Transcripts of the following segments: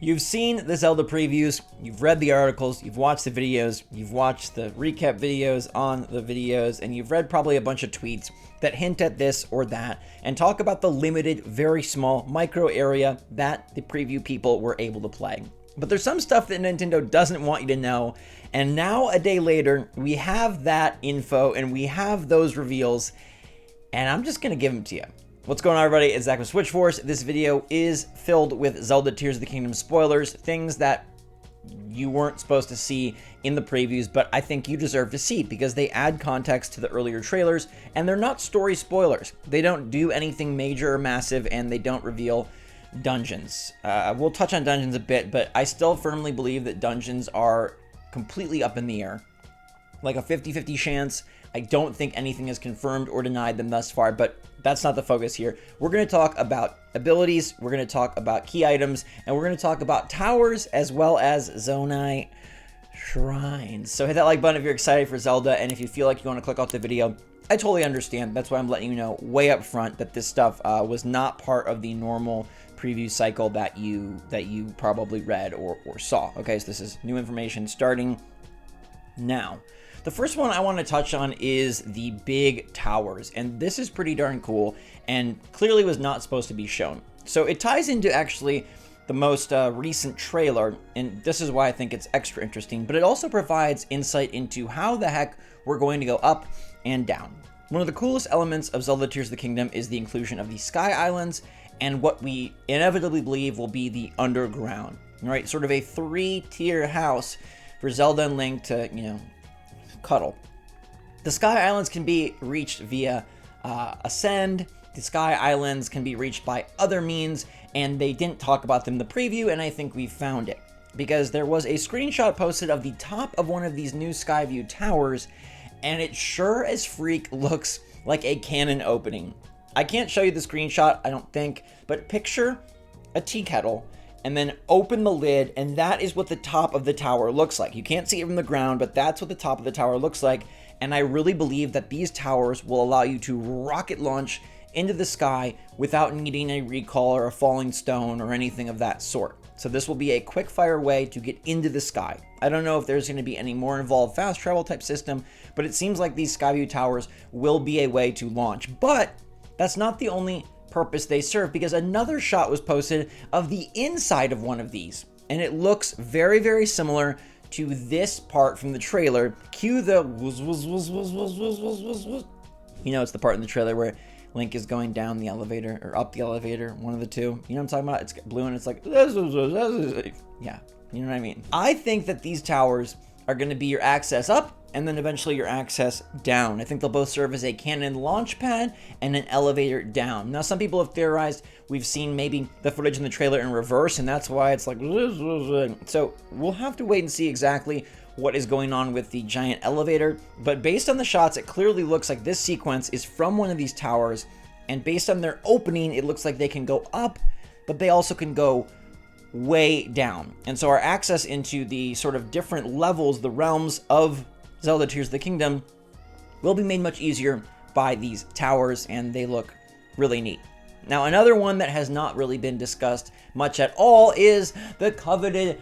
You've seen the Zelda previews, you've read the articles, you've watched the videos, you've watched the recap videos on the videos, and you've read probably a bunch of tweets that hint at this or that and talk about the limited, very small micro area that the preview people were able to play. But there's some stuff that Nintendo doesn't want you to know, and now a day later, we have that info and we have those reveals, and I'm just gonna give them to you. What's going on, everybody? It's Zach with SwitchForce. This video is filled with Zelda Tears of the Kingdom spoilers, things that you weren't supposed to see in the previews, but I think you deserve to see because they add context to the earlier trailers, and they're not story spoilers. They don't do anything major or massive, and they don't reveal dungeons. We'll touch on dungeons a bit, but I still firmly believe that dungeons are completely up in the air. Like a 50-50 chance. I don't think anything is confirmed or denied them thus far, but that's not the focus here. We're going to talk about abilities, we're going to talk about key items, and we're going to talk about towers as well as Zonai shrines. So hit that like button if you're excited for Zelda, and if you feel like you want to click off the video, I totally understand. That's why I'm letting you know way up front that this stuff was not part of the normal preview cycle that you probably read or saw. Okay, so this is new information starting now. The first one I want to touch on is the big towers, and this is pretty darn cool and clearly was not supposed to be shown. So it ties into actually the most recent trailer, and this is why I think it's extra interesting, but it also provides insight into how the heck we're going to go up and down. One of the coolest elements of Zelda Tears of the Kingdom is the inclusion of the Sky Islands and what we inevitably believe will be the underground, right? Sort of a 3-tier house for Zelda and Link to, cuddle. The Sky Islands can be reached via Ascend. The Sky Islands can be reached by other means, and they didn't talk about them in the preview, and I think we found it. Because there was a screenshot posted of the top of one of these new Skyview Towers, and it sure as freak looks like a cannon opening. I can't show you the screenshot, I don't think, but picture a tea kettle and then open the lid, and that is what the top of the tower looks like. You can't see it from the ground, but that's what the top of the tower looks like, and I really believe that these towers will allow you to rocket launch into the sky without needing a recall or a falling stone or anything of that sort. So this will be a quick fire way to get into the sky. I don't know if there's going to be any more involved fast travel type system, but it seems like these Skyview Towers will be a way to launch. But that's not the only purpose they serve, because another shot was posted of the inside of one of these, and it looks very, very similar to this part from the trailer. Cue the it's the part in the trailer where Link is going down the elevator or up the elevator, one of the two. You know what I'm talking about? It's blue and it's like, yeah, you know what I mean? I think that these towers are going to be your access up and then eventually your access down. I think they'll both serve as a cannon launch pad and an elevator down. Now, some people have theorized we've seen maybe the footage in the trailer in reverse, and that's why it's like, so we'll have to wait and see exactly what is going on with the giant elevator. But based on the shots, it clearly looks like this sequence is from one of these towers, and based on their opening, it looks like they can go up, but they also can go way down. And so our access into the sort of different levels, the realms of Zelda Tears of the Kingdom, will be made much easier by these towers, and they look really neat. Now, another one that has not really been discussed much at all is the coveted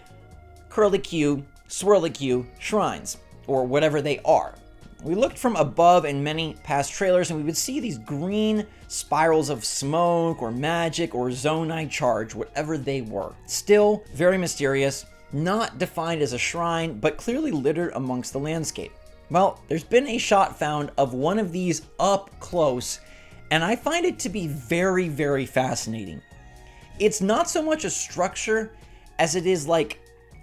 Curly Q, Swirly Q shrines, or whatever they are. We looked from above in many past trailers, and we would see these green spirals of smoke or magic or Zonai charge, whatever they were. Still very mysterious, not defined as a shrine, but clearly littered amongst the landscape. Well, there's been a shot found of one of these up close, and I find it to be very, very fascinating. It's not so much a structure as it is like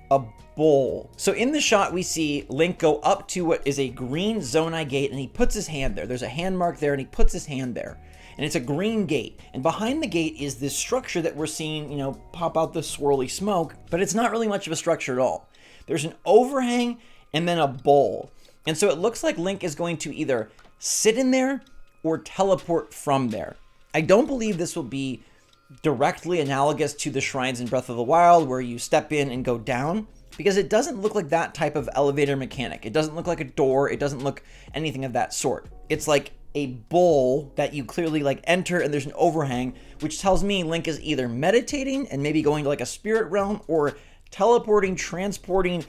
a bowl. So in the shot, we see Link go up to what is a green Zonai gate, and he puts his hand there. There's a hand mark there, and he puts his hand there. And it's a green gate. And behind the gate is this structure that we're seeing, pop out the swirly smoke, but it's not really much of a structure at all. There's an overhang and then a bowl. And so it looks like Link is going to either sit in there or teleport from there. I don't believe this will be directly analogous to the shrines in Breath of the Wild where you step in and go down, because it doesn't look like that type of elevator mechanic. It doesn't look like a door. It doesn't look anything of that sort. It's like a bowl that you clearly like enter, and there's an overhang, which tells me Link is either meditating and maybe going to like a spirit realm, or teleporting, transporting,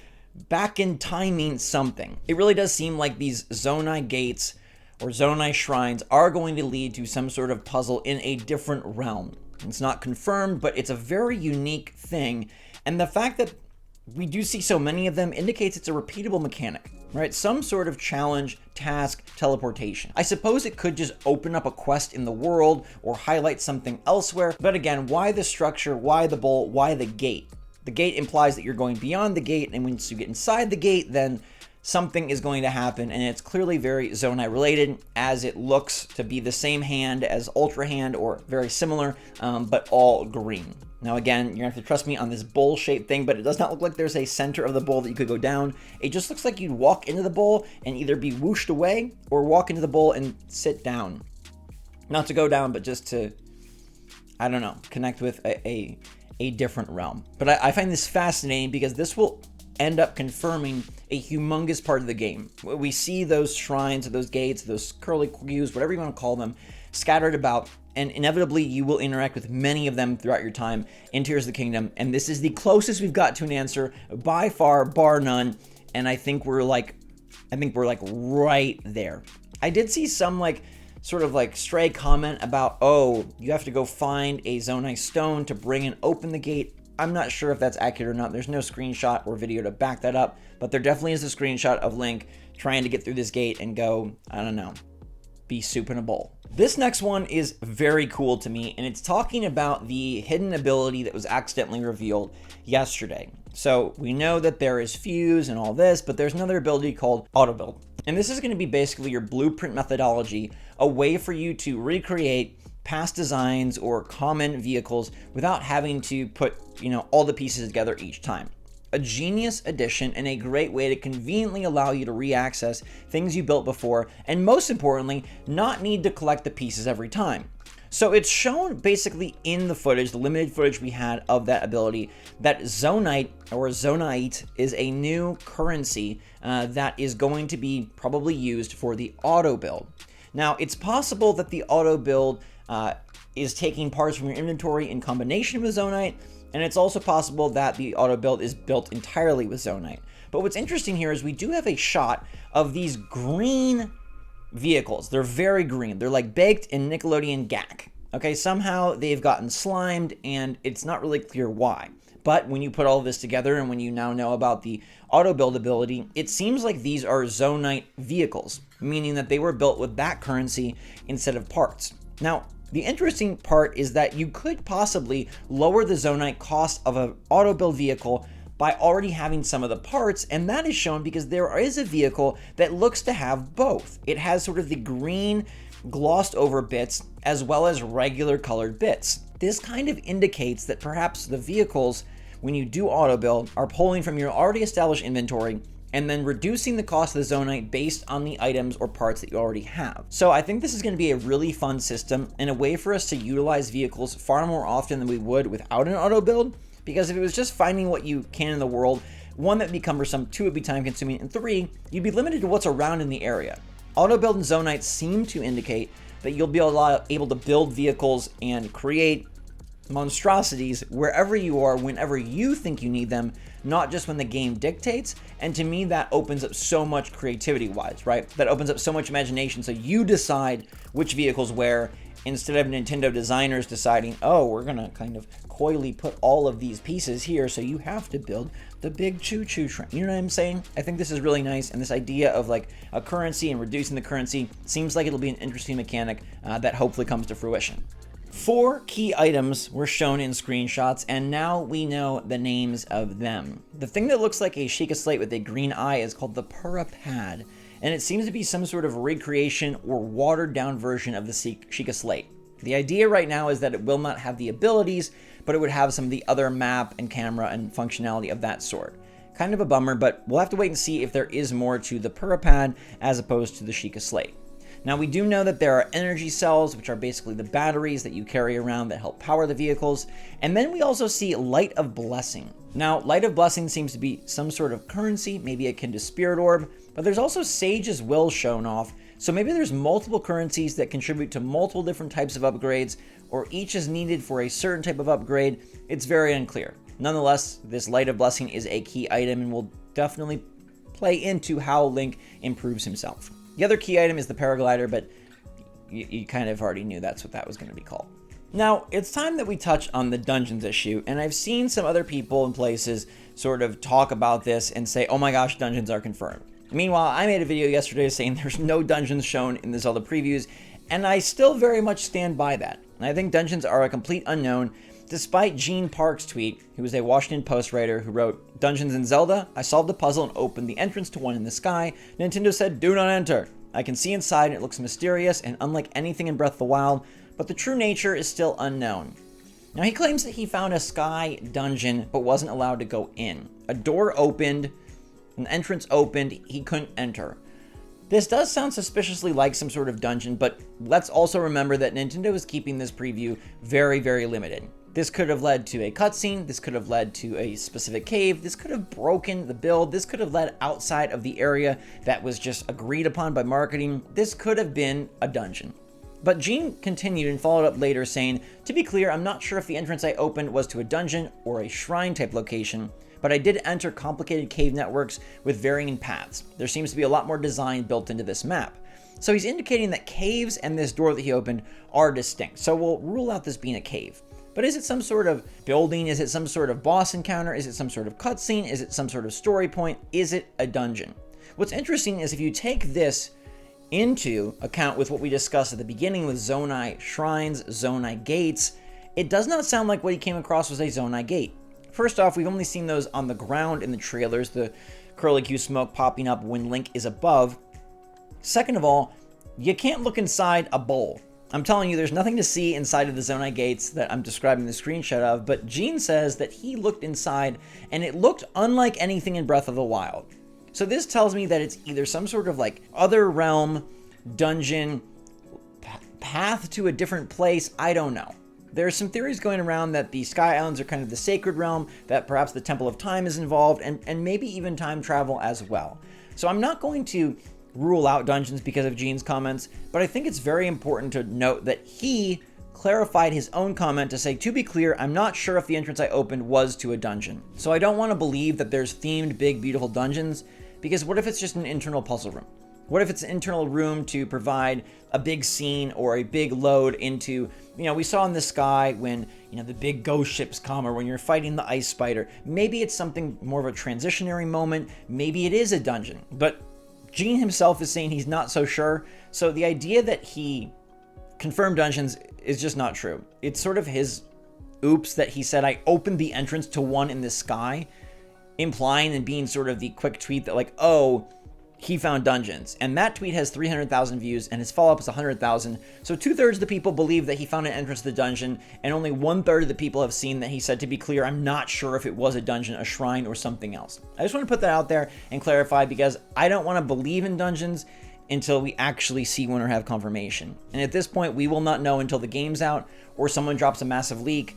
back in timing something. It really does seem like these Zonai gates or Zonai shrines are going to lead to some sort of puzzle in a different realm. It's not confirmed, but it's a very unique thing. And the fact that we do see so many of them indicates it's a repeatable mechanic, right? Some sort of challenge, task, teleportation. I suppose it could just open up a quest in the world or highlight something elsewhere. But again, why the structure? Why the bowl? Why the gate? The gate implies that you're going beyond the gate, and once you get inside the gate, then something is going to happen, and it's clearly very Zonai related, as it looks to be the same hand as Ultra Hand, or very similar, but all green. Now again, you're gonna have to trust me on this bowl-shaped thing, but it does not look like there's a center of the bowl that you could go down. It just looks like you'd walk into the bowl and either be whooshed away, or walk into the bowl and sit down. Not to go down, but just to, I don't know, connect with a different realm. But I find this fascinating because this will end up confirming a humongous part of the game. We see those shrines, those gates, those curlicues, whatever you want to call them, scattered about, and inevitably you will interact with many of them throughout your time in Tears of the Kingdom, and this is the closest we've got to an answer by far, bar none, and I think we're like right there. I did see some sort of stray comment about, oh, you have to go find a Zonai stone to bring and open the gate. I'm not sure if that's accurate or not. There's no screenshot or video to back that up, but there definitely is a screenshot of Link trying to get through this gate and go, I don't know, be soup in a bowl. This next one is very cool to me, and it's talking about the hidden ability that was accidentally revealed yesterday. So we know that there is Fuse and all this, but there's another ability called Auto Build. And this is going to be basically your blueprint methodology, a way for you to recreate past designs or common vehicles without having to put, all the pieces together each time. A genius addition and a great way to conveniently allow you to re-access things you built before, and most importantly, not need to collect the pieces every time. So it's shown basically in the footage, the limited footage we had of that ability, that Zonite or Zonite is a new currency that is going to be probably used for the auto build. Now, it's possible that the auto build is taking parts from your inventory in combination with Zonite, and it's also possible that the auto build is built entirely with Zonite. But what's interesting here is we do have a shot of these green vehicles. They're very green. They're like baked in Nickelodeon gack. Okay, somehow they've gotten slimed, and it's not really clear why. But when you put all of this together, and when you now know about the auto build ability, it seems like these are Zonite vehicles, meaning that they were built with that currency instead of parts. Now, the interesting part is that you could possibly lower the Zonite cost of an auto build vehicle by already having some of the parts, and that is shown because there is a vehicle that looks to have both. It has sort of the green glossed over bits as well as regular colored bits. This kind of indicates that perhaps the vehicles, when you do auto build, are pulling from your already established inventory and then reducing the cost of the Zonite based on the items or parts that you already have. So I think this is going to be a really fun system and a way for us to utilize vehicles far more often than we would without an auto build, because if it was just finding what you can in the world, one, that'd be cumbersome, two, it'd be time consuming, and three, you'd be limited to what's around in the area. Auto build and Zonite seem to indicate that you'll be able to build vehicles and create monstrosities wherever you are, whenever you think you need them, not just when the game dictates. And to me, that opens up so much creativity wise, right? That opens up so much imagination, so you decide which vehicles where, instead of Nintendo designers deciding, oh, we're gonna kind of coyly put all of these pieces here, so you have to build the big choo-choo train. You know what I'm saying? I think this is really nice, and this idea of a currency and reducing the currency seems like it'll be an interesting mechanic that hopefully comes to fruition. 4 key items were shown in screenshots, and now we know the names of them. The thing that looks like a Sheikah Slate with a green eye is called the Purapad, and it seems to be some sort of recreation or watered down version of the Sheikah Slate. The idea right now is that it will not have the abilities, but it would have some of the other map and camera and functionality of that sort. Kind of a bummer, but we'll have to wait and see if there is more to the Purapad as opposed to the Sheikah Slate. Now, we do know that there are energy cells, which are basically the batteries that you carry around that help power the vehicles. And then we also see Light of Blessing. Now, Light of Blessing seems to be some sort of currency, maybe akin to Spirit Orb, but there's also Sage's Will shown off. So maybe there's multiple currencies that contribute to multiple different types of upgrades, or each is needed for a certain type of upgrade. It's very unclear. Nonetheless, this Light of Blessing is a key item and will definitely play into how Link improves himself. The other key item is the paraglider, but you kind of already knew that's what that was going to be called. Now, it's time that we touch on the dungeons issue, and I've seen some other people and places sort of talk about this and say, oh my gosh, dungeons are confirmed. Meanwhile, I made a video yesterday saying there's no dungeons shown in the Zelda previews, and I still very much stand by that. I think dungeons are a complete unknown, despite Gene Park's tweet, who was a Washington Post writer who wrote, "Dungeons in Zelda? I solved the puzzle and opened the entrance to one in the sky. Nintendo said, do not enter. I can see inside and it looks mysterious and unlike anything in Breath of the Wild, but the true nature is still unknown." Now, he claims that he found a sky dungeon but wasn't allowed to go in. A door opened, an entrance opened, he couldn't enter. This does sound suspiciously like some sort of dungeon, but let's also remember that Nintendo is keeping this preview very, very limited. This could have led to a cutscene, this could have led to a specific cave, this could have broken the build, this could have led outside of the area that was just agreed upon by marketing. This could have been a dungeon. But Gene continued and followed up later saying, "To be clear, I'm not sure if the entrance I opened was to a dungeon or a shrine type location, but I did enter complicated cave networks with varying paths. There seems to be a lot more design built into this map." So he's indicating that caves and this door that he opened are distinct. So we'll rule out this being a cave. But is it some sort of building? Is it some sort of boss encounter? Is it some sort of cutscene? Is it some sort of story point? Is it a dungeon? What's interesting is if you take this into account with what we discussed at the beginning with Zonai shrines, Zonai gates, it does not sound like what he came across was a Zonai gate. First off, we've only seen those on the ground in the trailers, the curlicue smoke popping up when Link is above. Second of all, you can't look inside a bowl. I'm telling you, there's nothing to see inside of the Zonai gates that I'm describing the screenshot of, but Gene says that he looked inside and it looked unlike anything in Breath of the Wild. So this tells me that it's either some sort of like other realm, dungeon, path to a different place, I don't know. There's some theories going around that the Sky Islands are kind of the sacred realm, that perhaps the Temple of Time is involved, and maybe even time travel as well. So I'm not going to rule out dungeons because of Gene's comments, but I think it's very important to note that he clarified his own comment to say, "To be clear, I'm not sure if the entrance I opened was to a dungeon." So I don't want to believe that there's themed big beautiful dungeons, because what if it's just an internal puzzle room? What if it's an internal room to provide a big scene or a big load into, we saw in the sky when, the big ghost ships come, or when you're fighting the ice spider. Maybe it's something more of a transitionary moment. Maybe it is a dungeon, but Gene himself is saying he's not so sure. So the idea that he confirmed dungeons is just not true. It's sort of his oops that he said, "I opened the entrance to one in the sky," implying and being sort of the quick tweet that like, oh, he found dungeons. And that tweet has 300,000 views and his follow-up is 100,000. So 2/3 of the people believe that he found an entrance to the dungeon, and only 1/3 of the people have seen that he said, "To be clear, I'm not sure if it was a dungeon, a shrine, or something else." I just want to put that out there and clarify, because I don't want to believe in dungeons until we actually see one or have confirmation. And at this point, we will not know until the game's out or someone drops a massive leak,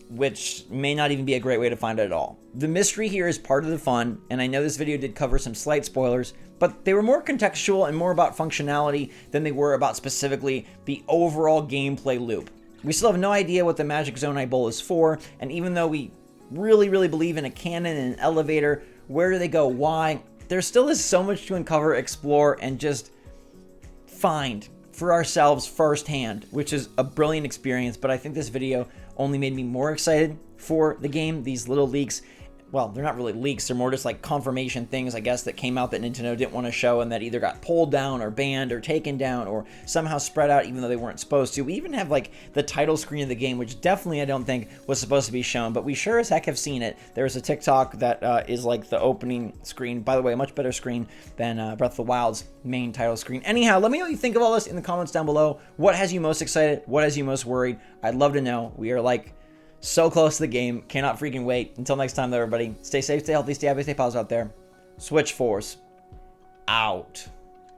which may not even be a great way to find it at all. The mystery here is part of the fun, and I know this video did cover some slight spoilers, but they were more contextual and more about functionality than they were about specifically the overall gameplay loop. We still have no idea what the Magic Zonai Bowl is for, and even though we really, really believe in a cannon and an elevator, where do they go, why? There still is so much to uncover, explore, and just find for ourselves firsthand, which is a brilliant experience. But I think this video only made me more excited for the game. These little leaks, well, they're not really leaks, they're more just like confirmation things, I guess, that came out that Nintendo didn't want to show and that either got pulled down or banned or taken down or somehow spread out even though they weren't supposed to. We even have like the title screen of the game, which definitely I don't think was supposed to be shown, but we sure as heck have seen it. There's a TikTok that is like the opening screen. By the way, a much better screen than Breath of the Wild's main title screen. Anyhow, let me know what you think of all this in the comments down below. What has you most excited? What has you most worried? I'd love to know. We are like so close to the game. Cannot freaking wait. Until next time, though, everybody. Stay safe, stay healthy, stay happy, stay positive out there. SwitchForce out.